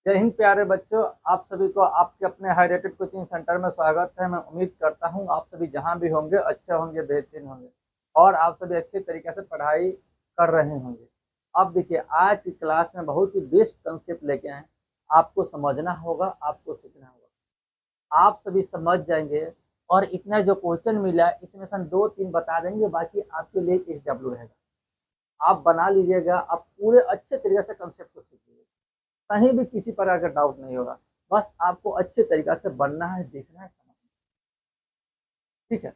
जय हिंद प्यारे बच्चों। आप सभी को आपके अपने हाई रेटेड कोचिंग सेंटर में स्वागत है। मैं उम्मीद करता हूं आप सभी जहां भी होंगे अच्छे होंगे, बेहतरीन होंगे और आप सभी अच्छे तरीके से पढ़ाई कर रहे होंगे। अब देखिए, आज की क्लास में बहुत ही बेस्ट कंसेप्ट लेके आए। आपको समझना होगा, आपको सीखना होगा, आप सभी समझ जाएंगे। और इतना जो क्वेश्चन मिला है इसमें से हम 2-3 बता देंगे, बाकी आपके लिए SW रहेगा। आप बना लीजिएगा, आप पूरे अच्छे तरीके से कंसेप्ट को सीखिए, कहीं भी किसी प्रकार का डाउट नहीं होगा। बस आपको अच्छे तरीका से बनना है, देखना है, समझना है। ठीक है,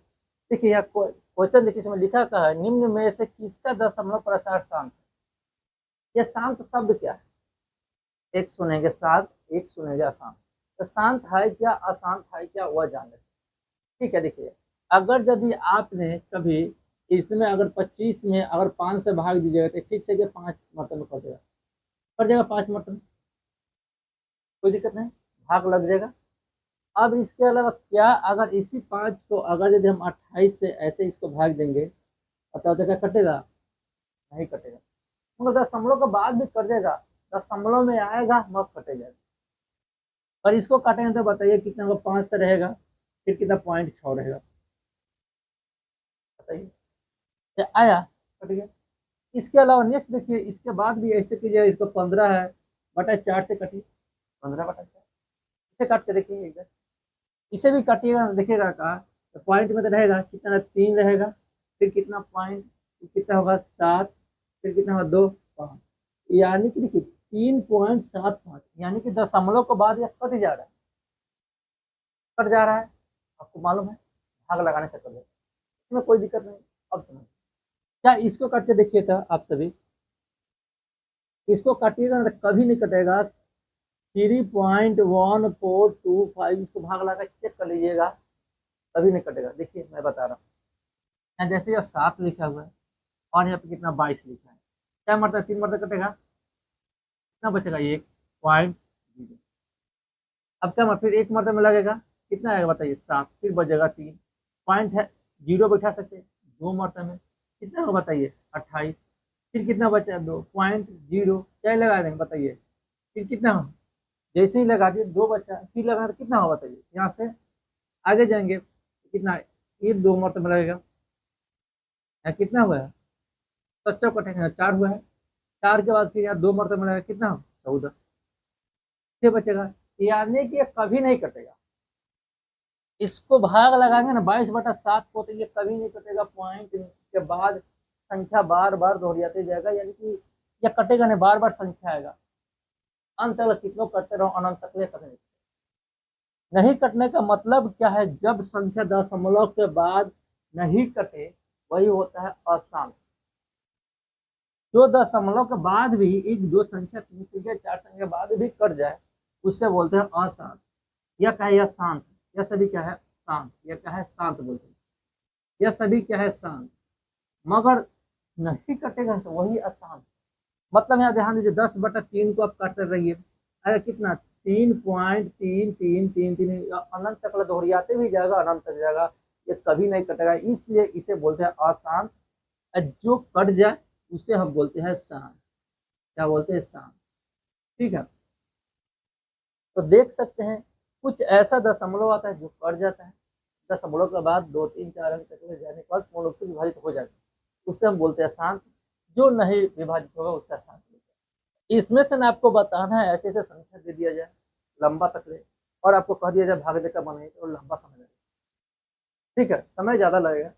देखिए यहाँ क्वेश्चन देखिए, इसमें लिखा क्या है, निम्न में से किसका दशमलव प्रसार शांत है। यह शांत शब्द क्या है? एक सुनेंगे शांत, एक सुनेंगे अशांत। तो शांत है क्या, अशांत है क्या, वह जान लेते। ठीक है, देखिए, अगर यदि आपने कभी इसमें अगर 25 में अगर 5 से भाग दीजिएगा तो ठीक से 5 मतलब कट जाएगा, 5 मतलब कोई दिक्कत नहीं, भाग लग जाएगा। अब इसके अलावा क्या, अगर इसी 5 को अगर यदि हम 28 से ऐसे इसको भाग देंगे तो क्या कटेगा? नहीं कटेगा। मगर दशमलव के बाद भी कटेगा, दशमलव में आएगा मग कटेगा। और इसको काटेंगे तो बताइए कितना होगा? 5 तो रहेगा, फिर कितना? 0.6 रहेगा। बताइए, तो आया, कट गया। इसके अलावा नेक्स्ट देखिए, इसके बाद भी ऐसे कीजिए, इसको 15 है बटा 4 से कटिए, 15 बटा 4 इसे काट के देखिए एकदम। इसे भी काटिएगा, देखिएगा का तो पॉइंट में तो रहेगा कितना? 3 रहेगा, फिर कितना पॉइंट, कितना होगा? 7, फिर कितना होगा? 2, 5, यानी कि देखिए 3.75, यानी कि दशमलव के बाद यह कट जा रहा है, कट जा रहा है। आपको मालूम है, भाग लगाने से कट जाए, इसमें कोई दिक्कत नहीं। अब समझ, क्या इसको काट के देखिए था आप सभी, इसको काटिएगा ना तो कभी नहीं कटेगा। 3.1425 इसको भाग लगा चेक कर लीजिएगा, कभी नहीं कटेगा। देखिए मैं बता रहा हूँ, यहाँ जैसे यह 7 लिखा हुआ है और यहाँ पे कितना 22 लिखा है, क्या मतलब 3 मतलब कटेगा, कितना बचेगा? 1.0। अब क्या मतलब, फिर एक मरतबे में लगेगा, कितना आएगा बताइए? 7, फिर बचेगा 3 पॉइंट है, 0 बैठा सकते हैं 2 मरतबे में, कितना होगा बताइए? 28, फिर कितना बचा? 2.0, क्या लगा देंगे बताइए? फिर कितना हो, जैसे ही लगा दिए 2 बचा, फिर लगा तो कितना होगा बताइए? यहाँ से आगे जाएंगे कितना, ये 2 मरतबे लगेगा, यहाँ कितना हुआ है? 7 कटेंगे, 4 हुआ है। 4 के बाद फिर यहाँ 2 मरतबे लगेगा, कितना? 14, ये बचेगा, यानी कि ये कभी नहीं कटेगा। इसको भाग लगाएंगे ना 22/7 को, तो ये कभी नहीं कटेगा। पॉइंट के बाद संख्या बार बार दोहराते जाएगा, यानी कि ये कटेगा नहीं, बार बार संख्या आएगा। अंत तक कितनों करते रहो, अनंत तक ले कटेगा। नहीं कटने का मतलब क्या है? जब संख्या दशमलव के बाद नहीं कटे वही होता है अशांत। जो दशमलव के बाद भी 1, 2 संख्या, 3 संख्या, 4 संख्या के बाद भी कट जाए उससे बोलते हैं अशांत। यह क्या है? यह शांत। यह सभी क्या है? शांत। यह क्या है? शांत बोलते हैं। यह सभी क्या है? शांत। मगर नहीं कटेगा तो वही अशांत। मतलब यहाँ ध्यान दीजिए, 10/3 को आप काट रही है, अरे कितना? 3.3333 अनंत तक दोहरियाते भी जाएगा, अनंत तक जाएगा, ये कभी नहीं कटेगा। इसलिए इसे बोलते हैं अशांत। जो कट जाए उसे हम बोलते हैं शांत। क्या बोलते हैं? शांत। ठीक है, तो देख सकते हैं कुछ ऐसा दशमलव आता है जो कट जाता है, दशमलव के बाद 2, 3, 4 अंक तक जाने के बाद पूर्ण रूप से विभाजित हो जाता है, उससे हम बोलते हैं शांत। जो नहीं विभाजित होगा उसका शांत बोलते हैं। इसमें से ना आपको बताना है, ऐसे ऐसे संख्या दे दिया जाए लंबा तक ले, और आपको कह दिया जाए भाग देकर बनाइए, तो लंबा समय लगेगा। ठीक है, समय ज्यादा लगेगा।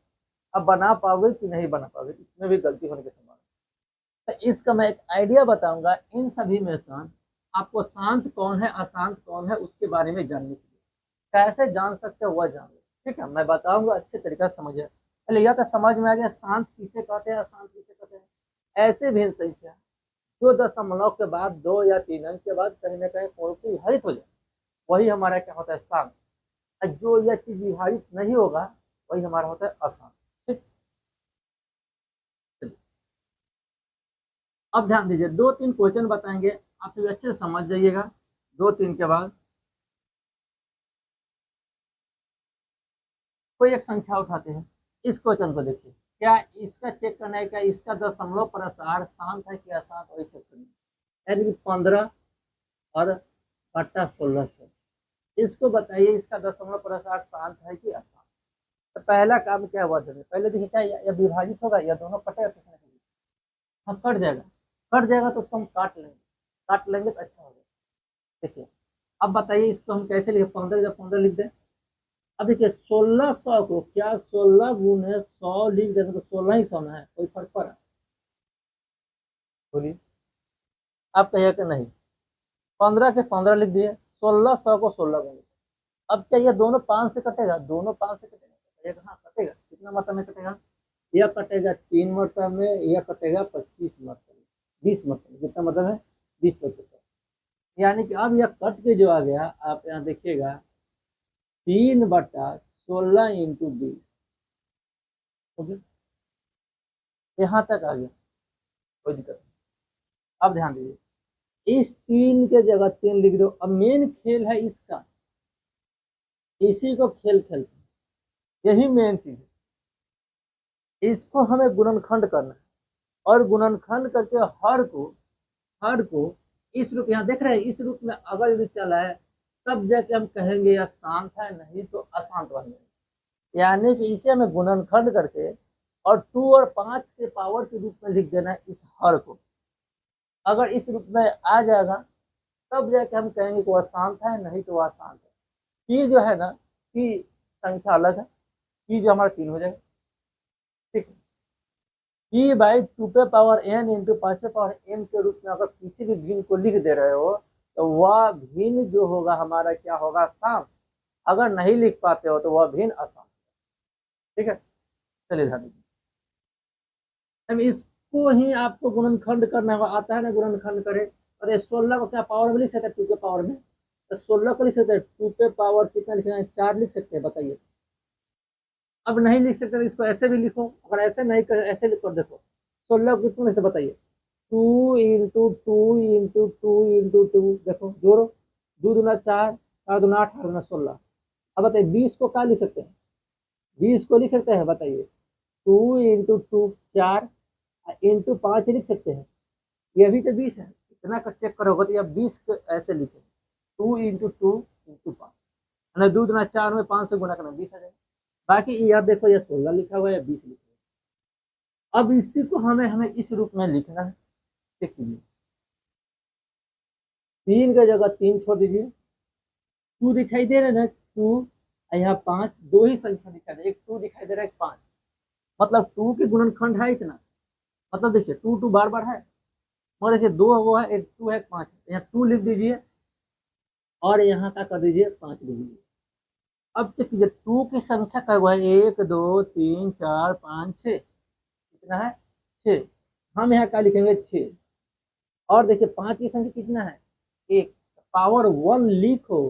अब बना पाओगे कि नहीं बना पाओगे, इसमें भी गलती होने की संभावना। तो इसका मैं एक आइडिया बताऊंगा, इन सभी में से आपको शांत कौन है, अशांत कौन है, उसके बारे में जानने के लिए कैसे जान सकते हो वह जान लो। ठीक है, मैं बताऊंगा, अच्छे तरीके से समझिए। पहले यह तो समझ में आ गया शांत किसे कहते हैं, अशांत किसे कहते हैं। ऐसे भिन्न संख्या जो दशमलव के बाद 2 या 3 अंक के बाद कहीं ना कहीं पूर्ण से विभाजित हो जाए, वही हमारा क्या होता है? शांत। और जो यह चीज विभाजित नहीं होगा वही हमारा होता है अशांत। ठीक, अब ध्यान दीजिए, 2-3 क्वेश्चन बताएंगे, आप सभी अच्छे से समझ जाइएगा। 2-3 के बाद कोई एक संख्या उठाते हैं, इस क्वेश्चन को देखिए, क्या इसका चेक करना है, क्या इसका दशमलव प्रसार शांत है कि अशांत, वही चेक करना है। यानी कि 15 और बटा 1600। इसको बताइए इसका दशमलव प्रसार शांत है कि अशांत। तो पहला काम क्या हुआ था, पहले देखिए क्या या विभाजित होगा या दोनों कटेगा किसने के लिए। हाँ कट जाएगा, कट जाएगा तो उसको हम काट लेंगे तो अच्छा होगा। देखिए अब बताइए इसको हम कैसे लिखे, 15 जब 15 लिख दें। अब देखिए 1600 को क्या 16 गुने 100 लिख देंगे तो 16 ही 100 है, कोई फर्क पड़ा? बोलिए, आप कहिए कि नहीं। 15 के 15 लिख दिए, 1600 को 16 गुने। अब क्या ये दोनों 5 से कटेगा, दोनों 5 से कटेगा, कटेगा हाँ कटेगा। कितना मात्रा में कटेगा, यह कटेगा 3 मात्रा में, यह कटेगा 25 मात्रा में, 20 मात्रा में। कितना मतलब है 20%। यानी कि अब यह कट के जो आ गया, आप यहाँ देखिएगा 3/16 × 20, ओके यहाँ तक आ गया, कोई दिक्कत नहीं। अब ध्यान दीजिए, इस 3 के जगह 3 लिख दो। अब मेन खेल है इसका, इसी को खेल खेलते हैं, यही मेन चीज है। इसको हमें गुणनखंड करना है, और गुणनखंड करके हर को इस रूप, यहाँ देख रहे हैं इस रूप में अगर यदि चला है तब जाके हम कहेंगे यह शांत है, नहीं तो अशांत बन जाएगा। यानी कि इसे हमें गुणनखंड करके और 2 और 5 के पावर के रूप में लिख देना है इस हर को। अगर इस रूप में आ जाएगा तब जाके हम कहेंगे कि वह शांत है, नहीं तो वह अशांत है। ये जो है ना कि संख्या अलग है, ये जो हमारा 3 हो जाएगा, ठीक है। ई बाई 2 n इंटू 5 n के रूप में अगर किसी भी भिन्न को लिख दे रहे हो तो वह भिन्न जो होगा हमारा क्या होगा, शांत। अगर नहीं लिख पाते हो तो वह भिन्न अशांत, ठीक है। चलिए ध्यान दीजिए, अब इसको ही आपको गुणनखंड करना होगा, आता है ना गुणनखंड करे। अरे 16 को क्या पावर में लिख सकते हैं, 2 के पावर में, तो 16 को लिख सकते हैं 2 पे पावर कितना लिखना है, 4 लिख सकते हैं, बताइए। अब नहीं लिख सकते तो इसको ऐसे भी लिखो, अगर ऐसे नहीं कर ऐसे लिख कर देखो, 16 को कितना से बताइए, 2 × 2 × 2 × 2 देखो जोड़ो, 2 दूना 4, 4 दूना 8, 8 दूना 16। अब बताइए 20 को क्या लिख सकते हैं, 20 को लिख सकते हैं, बताइए 2 × 2 4 इंटू 5 लिख सकते हैं, ये भी तो 20 है। इतना का चेक करोगे तो ये 20 को ऐसे लिखे 2 × 2 × 5, 2 दूना 4 में 5 से गुना करना 20 आ जाएगा। बाकी यह देखो ये 16 लिखा हुआ है या 20 लिखा हुआ है। अब इसी को हमें हमें इस रूप में लिखना है, चेक कीजिए। 3 का जगह 3 छोड़ दीजिए, 2 दिखाई दे रहा है ना 2, यहाँ 5, दो ही संख्या दिखाई दे, एक 2 दिखाई दे रहा है, एक 5। मतलब 2 के गुणनखंड है इतना, मतलब देखिए 2 2 बार बार है, मगर देखिए 2 वो है, एक 2 है, एक 5 है। यहाँ 2 लिख दीजिए और यहाँ का कर दीजिए 5 लिख दीजिए। अब चेक कीजिए 2 की संख्या का हुआ है 1 2 3 4 5 6, कितना है 6, हम यहाँ क्या लिखेंगे 6। और देखिए 5 की संख्या कितना है 1, पावर 1 लिखो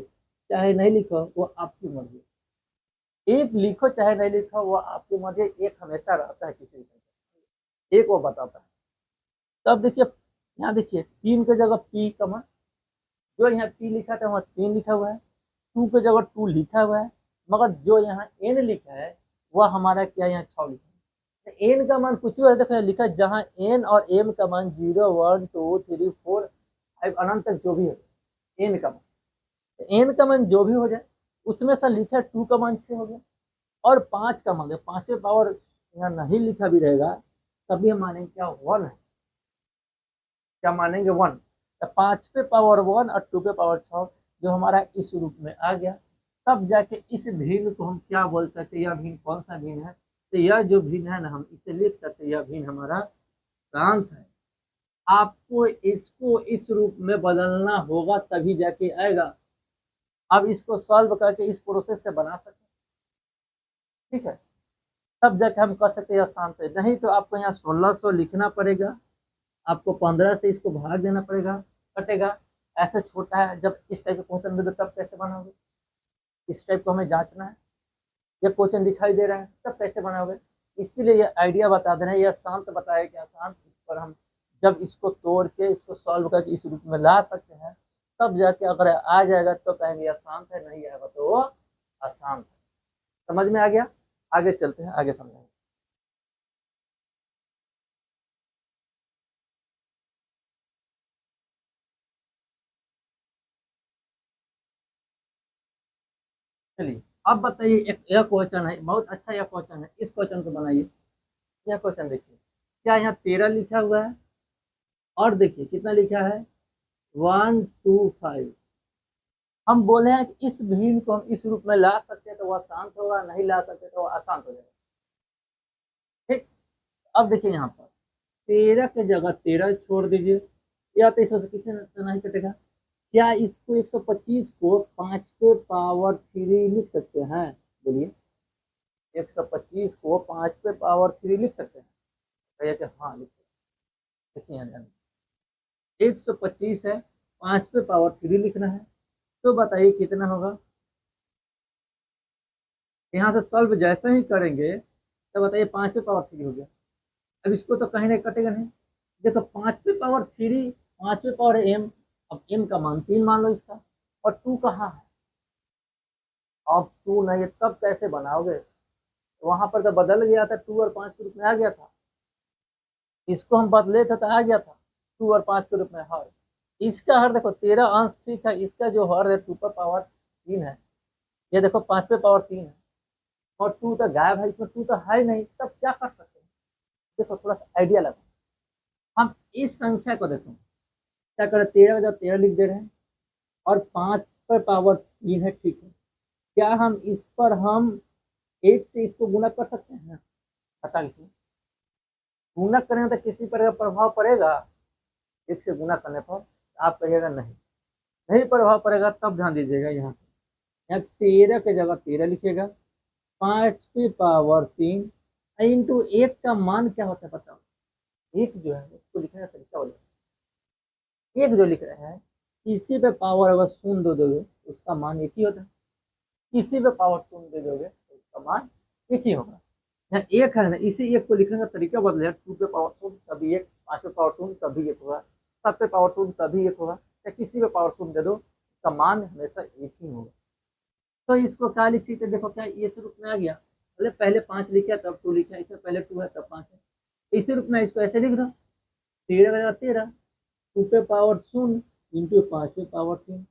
चाहे नहीं लिखो वो आपकी मर्जी, एक लिखो चाहे नहीं लिखो वो आपकी मर्जी, एक हमेशा रहता है किसी संख्या, एक वो बताता है। तब देखिए यहाँ देखिए 3 की जगह पी कमा, जो यहाँ पी लिखा था वहाँ 3 लिखा हुआ है, 2 की जगह 2 लिखा हुआ है, मगर जो यहाँ n लिखा है वह हमारा क्या यहाँ 6 लिखा है। तो n का मान कुछ भी देखो लिखा है, जहाँ n और m का मान 0 1 2 3 4 5 अनंत तक जो भी है n का मान, तो n का मान जो भी हो जाए उसमें से लिखा है 2 का मान 6 हो गया, और 5 का मान 5 पावर यहाँ नहीं लिखा भी रहेगा तभी हम मानेंगे क्या 1 है, क्या मानेंगे 1। तो 5 पे पावर 1 और 2 पे पावर 6 जो हमारा इस रूप में आ गया, तब जाके इस भिन्न को हम क्या बोल सकते हैं, यह भिन्न कौन सा भिन्न है, तो यह जो भिन्न है ना हम इसे लिख सकते हैं, यह भिन्न हमारा शांत है। आपको इसको इस रूप में बदलना होगा तभी जाके आएगा। अब इसको सॉल्व करके इस प्रोसेस से बना सकते हैं, ठीक है, तब जाके हम कह सकते हैं यह शांत है। नहीं तो आपको यहाँ 1600 लिखना पड़ेगा, आपको 15 से इसको भाग देना पड़ेगा, कटेगा। ऐसे छोटा है, जब इस टाइप के क्वेश्चन दे दो तब कैसे बनाओगे, इस टाइप को हमें जांचना है। ये क्वेश्चन दिखाई दे रहा है तब कैसे बनाओगे, इसीलिए ये आइडिया बता देना है, यह शांत बताया क्या शांत, इस पर हम जब इसको तोड़ के इसको सॉल्व करके इस रूप में ला सकते हैं तब जाके अगर आ जाएगा तो कहेंगे यह शांत है, नहीं आएगा तो वो अशांत है। समझ में आ गया, आगे चलते हैं, आगे समझेंगे। चलिए अब बताइए, एक यह क्वेश्चन है, बहुत अच्छा यह क्वेश्चन है, इस क्वेश्चन को बनाइए। यह क्वेश्चन देखिए, क्या यहाँ 13 लिखा हुआ है, और देखिए कितना लिखा है, 125। हम बोले हैं कि इस भिन्न को हम इस रूप में ला सकते हैं तो वह शांत होगा, नहीं ला सकते तो वह अशांत हो जाएगा। ठीक, अब देखिए यहाँ पर 13 के जगह 13 छोड़ दीजिए, या तो इसमें से किसी ने नहीं कटेगा। क्या इसको 125 को 5 पे पावर 3 लिख सकते हैं? बोलिए, 125 को 5 पे पावर 3 लिख सकते हैं? कहिए कि हाँ लिख सकते हैं। देखिए यहाँ 125 है, 5 पे पावर 3 लिखना है, तो बताइए कितना होगा। यहाँ से सॉल्व जैसे ही करेंगे तो बताइए 5 पे पावर 3 हो गया। अब इसको तो कहीं नहीं कटेगा नहीं। देखो 5 पे पावर 3, 5 पे पावर m, अब m का मान 3 मान लो इसका, और 2 कहाँ है? अब 2 नहीं है, तब कैसे बनाओगे? वहां पर तो बदल गया था, 2 और 5 के रूप में आ गया था। इसको हम बदले थे तो आ गया था 2 और 5 के रूप में हर। इसका हर देखो 13 अंश ठीक है, इसका जो हर है 2 पर पावर 3 है, ये देखो 5 पे पावर 3 है, और 2 तो गायब है, इसमें 2 तो है ही नहीं, तब क्या कर सकते हैं? देखो थोड़ा सा आइडिया लगा, हम इस संख्या को देखो, क्या करें, 13 का जब 13 लिख दे रहे हैं, और 5 पर पावर 3 है, ठीक है। क्या हम इस पर हम 1 से इसको गुना कर सकते हैं? पता किसी गुना करेंगे तो किसी पर प्रभाव पड़ेगा? 1 से गुना करने पर आप कहिएगा नहीं, नहीं प्रभाव पड़ेगा। तब ध्यान दीजिएगा, यहाँ 13 के जगह 13 लिखिएगा, 5 पे पावर 3 इंटू 1 का मान क्या होता है बताओ? एक जो है उसको लिखने का तरीका बोलो, एक जो लिख रहे हैं, किसी पे पावर अगर शून्य दे दोगे उसका मान एक ही होता है, किसी पे पावर शून्य दे दोगे तो उसका मान एक ही होगा। यहाँ एक है ना, इसी एक को लिखने का तरीका बदले, 2 पे पावर शून्य तभी एक, 5 पे पावर शून्य तभी एक होगा, 7 पे पावर शून्य तभी एक होगा, या किसी पे पावर शून्य दे दो उसका मान हमेशा एक ही होगा। तो इसको क्या लिख सकते, देखो क्या इस रूप में आ गया, बोले पहले 5 लिखा तब 2 लिखा, इससे पहले 2 है तब 5 है, इसी रूप में इसको ऐसे लिख दो, 13 का 13, 2 पे पावर शून्य इंटू 5 पे पावर 3।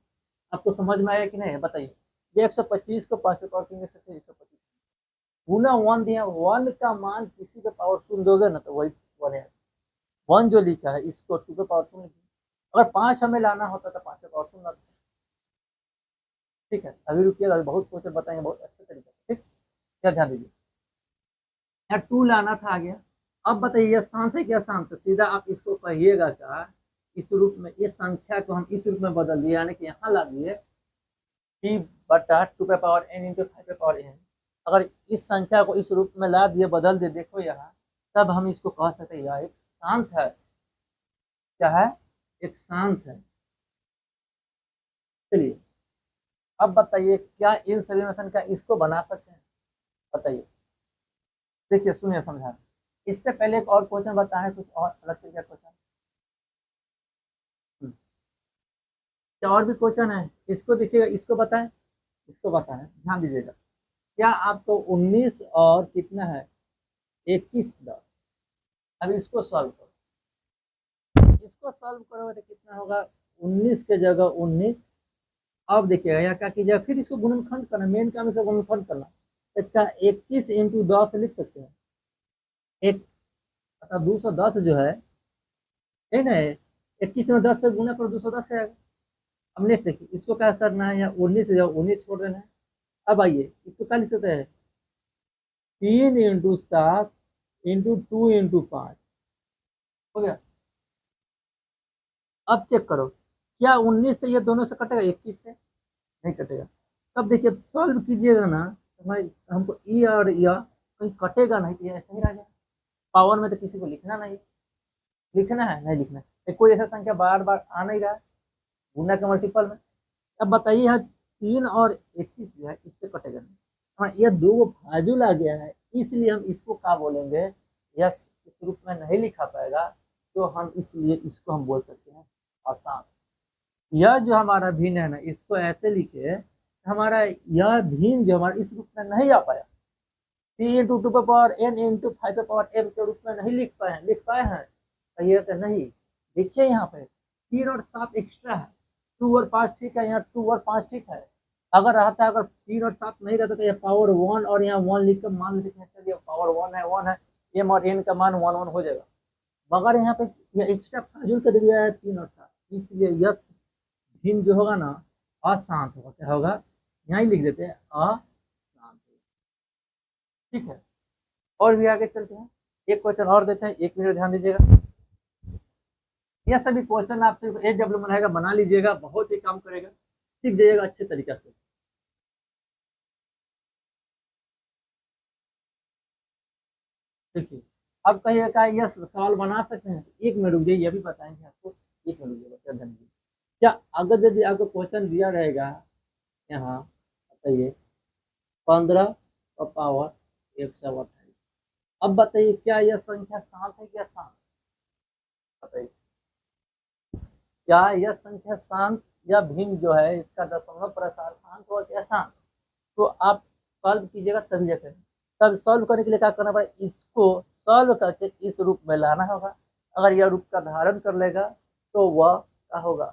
आपको समझ में आया कि नहीं बताइए? ये 125 को 5 पे पावर 3 लिख सकते हैं, 125 गुना 1 दिया, 1 का मान किसी पे पावर शून्य दोगे ना तो वही 1 है। 1 जो लिखा है इसको 2 पे पावर शून्य लिखिए, अगर 5 हमें लाना होता तो 5 पे पावर शून्य लाते। ठीक है, अभी रुकिएगा, बहुत क्वेश्चन बताएंगे बहुत अच्छे तरीके से। ठीक, क्या ध्यान दीजिए, यहाँ 2 लाना था आ गया। अब बताइए यह शांत है क्या शांत है? सीधा आप इसको कहिएगा क्या, इस रूप में इस संख्या को हम इस रूप में बदल दिए, यानी कि यहाँ ला दिए p बटा 2 पे पावर n इंटू 5 पे पावर n। अगर इस संख्या को इस रूप में ला दिए, बदल दिए, देखो यहाँ, तब हम इसको कह सकते हैं यह एक शांत है। क्या है? एक शांत है। चलिए अब बताइए, क्या इन सभी में संख्या इसको बना सकते हैं? बताइए, देखिए सुनिए समझा, इससे पहले एक और क्वेश्चन बताएं, कुछ और अलग तरीके का क्वेश्चन। क्या और भी क्वेश्चन है? इसको देखिएगा, इसको बताएं, इसको बताएं, ध्यान दीजिएगा। क्या आपको 19 और कितना है 21 दस, अब इसको सॉल्व करो, इसको सॉल्व करोगे तो कितना होगा, 19 के जगह 19। अब देखिएगा यहाँ क्या कीजिएगा, फिर इसको गुणनखंड करना, मेन काम इसका गुणनखंड करना, तो क्या 21 इंटू 10 लिख सकते हैं? एक मतलब 210 जो है ना, 21 में 10 से गुना करो, 210 से आएगा। अब नेक्स्ट देखिए, इसको क्या करना है, यहाँ 19 से जाओ, 19 छोड़ देना है। अब आइए इसको क्या लिख सकते हैं, 3 इंटू 7 इंटू 2 इंटू 5 हो गया। अब चेक करो, क्या 19 से ये दोनों से कटेगा, 21 से नहीं कटेगा। तब देखिए सॉल्व कीजिएगा ना, तो भाई हमको ई और या कहीं कटेगा नहीं, तो ये ऐसे ही रह जाए। पावर में तो किसी को लिखना नहीं, लिखना है नहीं लिखना है, कोई ऐसा संख्या बार बार आ नहीं रहा है गुना के मल्टीपल में। अब बताइए यहाँ 3 और 21 जो है इससे कटेगा नहीं, हाँ ये दो फाजुल आ गया है, इसलिए हम इसको क्या बोलेंगे, यस इस रूप में नहीं लिखा पाएगा, तो हम इसलिए इसको हम बोल सकते हैं आसान। यह जो हमारा भिन्न है ना, इसको ऐसे लिखे, हमारा यह भिन्न जो हमारा इस रूप में नहीं आ पाया, p इंटू 2 पे पावर n इंटू 5 पे पावर m के रूप में नहीं लिख पाए हैं, कहिए तो नहीं। देखिए यहाँ पे 3 और 7 एक्स्ट्रा है, 2 और 5 ठीक है, यहाँ 2 और 5 ठीक है, अगर रहता है, अगर 3 और 7 नहीं रहता तो ये पावर 1 और यहाँ 1 लिख कर मान लेते हैं, चलिए पावर 1 है एम और एन का मान 1 1 हो जाएगा। मगर यहाँ पे ये एक्स्ट्रा फाजुल कर दिया है 3 और 7, इसलिए यस भिन्न जो होगा ना अशांत होगा। क्या होगा, यहाँ ही लिख देते हैं अशांत। ठीक है, और भी आगे चलते हैं, एक क्वेश्चन और देते हैं, 1 मिनट ध्यान दीजिएगा। यह सभी क्वेश्चन आप सिर्फ AW में रहेगा, बना लीजिएगा, बहुत ही काम करेगा, सीख जाइएगा अच्छे तरीके से। देखिए, अब कहिएगा यह सवाल बना सकते हैं, 1 मिनट रुक जाइए, ये भी बताएंगे आपको। 1 मिनट रुक जाइए, ध्यान दीजिए। क्या अगर यदि आपको क्वेश्चन दिया रहेगा यहाँ, बताइए 15 का पावर 128, अब बताइए क्या यह संख्या शांत है क्या शांत, बताइए क्या यह संख्या शांत या भिन्न जो है इसका दशमलव प्रसार शांत हो क्या शांत। तो आप सॉल्व कीजिएगा तभी जाकर, तब सॉल्व करने के लिए क्या करना पड़ेगा, इसको सॉल्व करके इस रूप में लाना होगा। अगर यह रूप का धारण कर लेगा तो वह क्या होगा,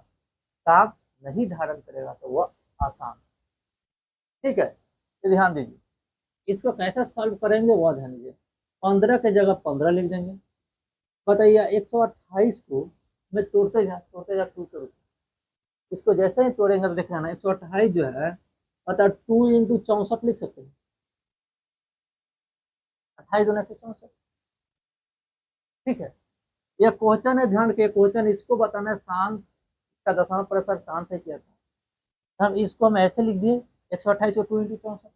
शांत, नहीं धारण करेगा तो वह अशांत। ठीक है, तो ध्यान दीजिए, इसको कैसे सॉल्व करेंगे वह ध्यान दीजिए। 15 की जगह 15 लिख देंगे। बताइए 128 को मैं तोड़ते जा 2 के रूप में, इसको जैसे ही तोड़ेंगे तो देखना ना 128 जो है मतलब 2 × 64 लिख सकते हैं, 28 × 64। ठीक है, यह क्वेश्चन है, ध्यान के क्वेश्चन इसको बताना है शांत, इसका दशमलव प्रसार शांत है क्या शांत। हम इसको हम ऐसे लिख दिए 128 को 2 × 64।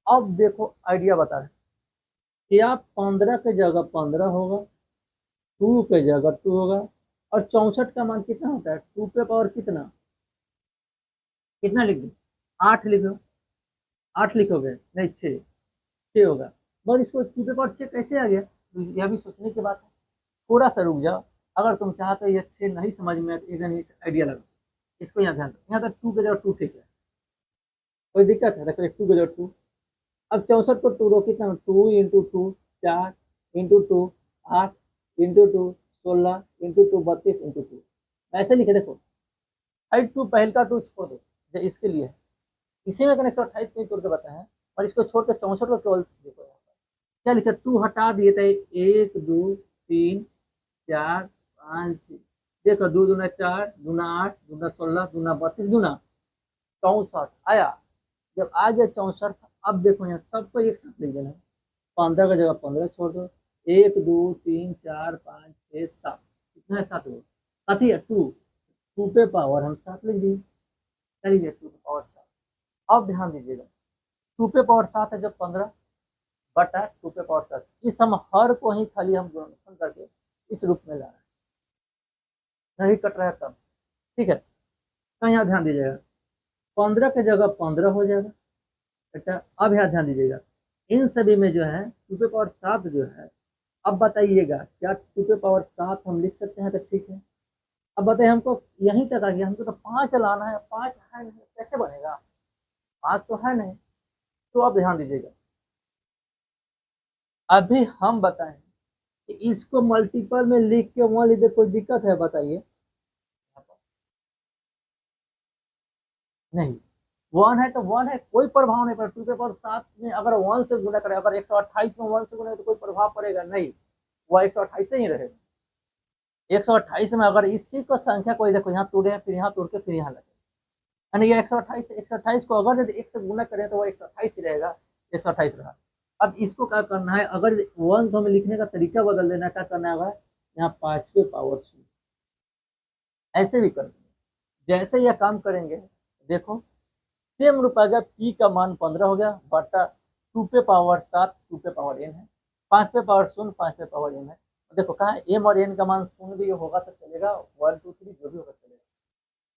अब देखो आइडिया बता रहे कि आप 15 के जगह 15 होगा, 2 के जगह 2 होगा, और 64 का मान कितना होता है, 2 पे पावर कितना, कितना लिख दो, 8 लिखो, 8 लिखोगे नहीं 6 होगा। मगर इसको 2 पे पावर 6 कैसे आ गया, तो यह भी सोचने की बात है। थोड़ा सा रुक जाओ, अगर तुम चाहते हो ये 6 नहीं समझ में एक आइडिया लगा, इसको यहाँ ध्यान दो, यहाँ तक 2 के जगह 2 ठीक है, कोई दिक्कत है, देखो 2 के जगह 2। अब 64 को 2 रो कितना, 2 × 2 4 × 2 8 × 2 16 × 2 32 × 2, ऐसे लिखे देखो। 2 पहल का 2 छोड़ दो, जो इसके लिए है, इसी में 128 नहीं तोड़ के बताए हैं, और इसको छोड़ के 64 को केवल देखो क्या लिखा, 2 हटा दिए थे, 1 2 3 4 5 6, देखो 2 दूना 4 दूना 8 दूना 16 दूना 32 दूना 64 आया। जब आ गया 64, अब देखो यहाँ सबको एक साथ लिख देना, 15 की जगह 15 छोड़ दो, 1 2 3 4 5 6 7, कितना है 7 हो, कथी है 2 पे पावर हम 7 लिख दिए, चलिए 2 पे पावर 7। अब ध्यान दीजिएगा 2 पे पावर 7 है जब 15 बटा 2 पे पावर 7, इस हम हर को ही खाली हम गुणनफल करके इस रूप में ला रहे हैं, नहीं कट रहा है तब। ठीक है, तो यहाँ ध्यान दीजिएगा 15 की जगह 15 हो जाएगा बेटा। अब यहाँ ध्यान दीजिएगा इन सभी में जो है 2 पे पावर 7 जो है, अब बताइएगा क्या 2 पे पावर 7 हम लिख सकते हैं, तो ठीक है। अब बताइए हमको यहीं तक आ गया, हमको तो 5 लाना है, 5 है नहीं, कैसे बनेगा, 5 तो है नहीं। तो अब ध्यान दीजिएगा, अभी हम बताएं कि इसको मल्टीपल में लिख के वहां लिख दे, कोई दिक्कत है बताइए, नहीं 1 है तो 1 है, कोई प्रभाव नहीं पड़ेगा। 2 के पावर 7 में अगर 1 से गुणा करें, अगर 128 में 1 से गुणा तो कोई प्रभाव पड़ेगा नहीं, वह 128 से ही रहेगा। 128 में अगर इसी को संख्या कोई देखो यहाँ तोड़े फिर यहाँ तोड़ के फिर यहाँ लगे, यानी ये 128 को अगर यदि 1 से गुना करें तो वो 128 ही रहेगा, 128 रहा। अब इसको क्या करना है, अगर 1 तो हमें लिखने का तरीका बदल देना, क्या करना होगा, यहाँ 5 पावर ऐसे भी कर देंगे। जैसे यह काम करेंगे देखो सेम रूप आ गया, पी का मान 15 हो गया बटा 2 पे पावर 7 2 पे पावर n है, 5 पे पावर 0 5 पे पावर n है। देखो कहा m और n का मान 0 भी होगा तो चलेगा, 1 2 3 जो भी होगा चलेगा।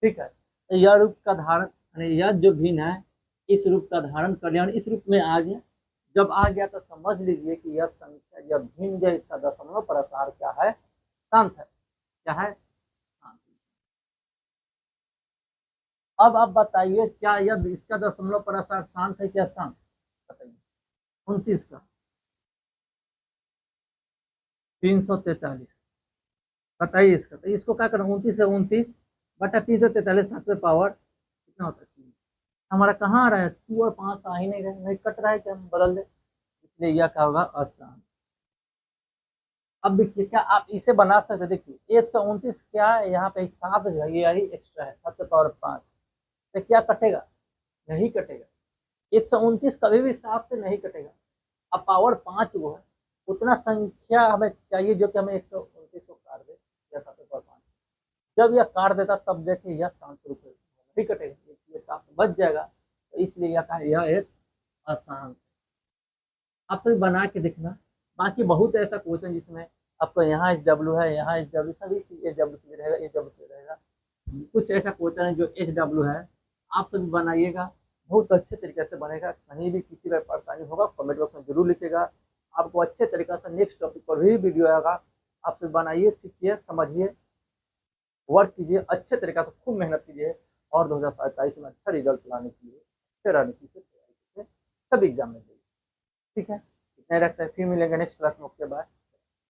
ठीक है, तो यह रूप का धारण, यह जो भिन्न है इस रूप का धारण कर लिया, इस रूप में आ गया। जब आ गया तो समझ लीजिए कि यह संख्या यह भिन्न जो इसका दशमलव प्रसार क्या है, शांत है, क्या है शांत। अब आप बताइए क्या यह इसका दशमलव प्रसार शांत है क्या शांत, बताइए 29 का 343, बताइए इसका, तो इसको क्या करना, 29 का 29 बटा 343 7 पावर कितना होता है 3, हमारा कहाँ आ रहा है, 2 और 5 तो आ ही नहीं रहे, नहीं कट रहा है, क्या हम बदल दे, इसलिए यह क्या होगा, अशांत। अब देखिए क्या आप इसे बना सकते, देखिए 129 क्या है, यहाँ पे 7 जो है यही एक्स्ट्रा है, 7 पावर 5, तो क्या कटेगा, नहीं कटेगा। 129 कभी भी 7 से नहीं कटेगा। अब पावर 5 वो है, उतना संख्या हमें चाहिए जो कि हमें 129 को काट दे, या 7 पावर 5। जब यह काट देता तब देखिए यह शांत रूप से नहीं कटेगा, ये 7 बच जाएगा, तो इसलिए यह एक अशांत। आप सभी बना के देखना। बाकी बहुत ऐसा क्वेश्चन जिसमें आपको यहाँ एच डब्ल्यू है, यहाँ एच डब्ल्यू, सभी चीज एच डब्ल्यू रहेगा, एच डब्ल्यू रहेगा। कुछ ऐसा क्वेश्चन है जो एच डब्ल्यू है, आप सभी बनाइएगा, बहुत अच्छे तरीके से बनेगा। कहीं भी किसी का परेशानी होगा कमेंट बॉक्स में जरूर लिखिएगा। आपको अच्छे तरीके से नेक्स्ट टॉपिक पर भी वीडियो आएगा, आप सब बनाइए, सीखिए, समझिए, वर्क कीजिए, अच्छे तरीके से खूब मेहनत कीजिए, और 2027 में अच्छा रिजल्ट लाने के लिए अच्छे रणनीति से तैयारी कीजिए, सब एग्जाम में दीजिए। ठीक है, इतना रखते हैं, फिर मिलेंगे नेक्स्ट क्लास में। Okay bye.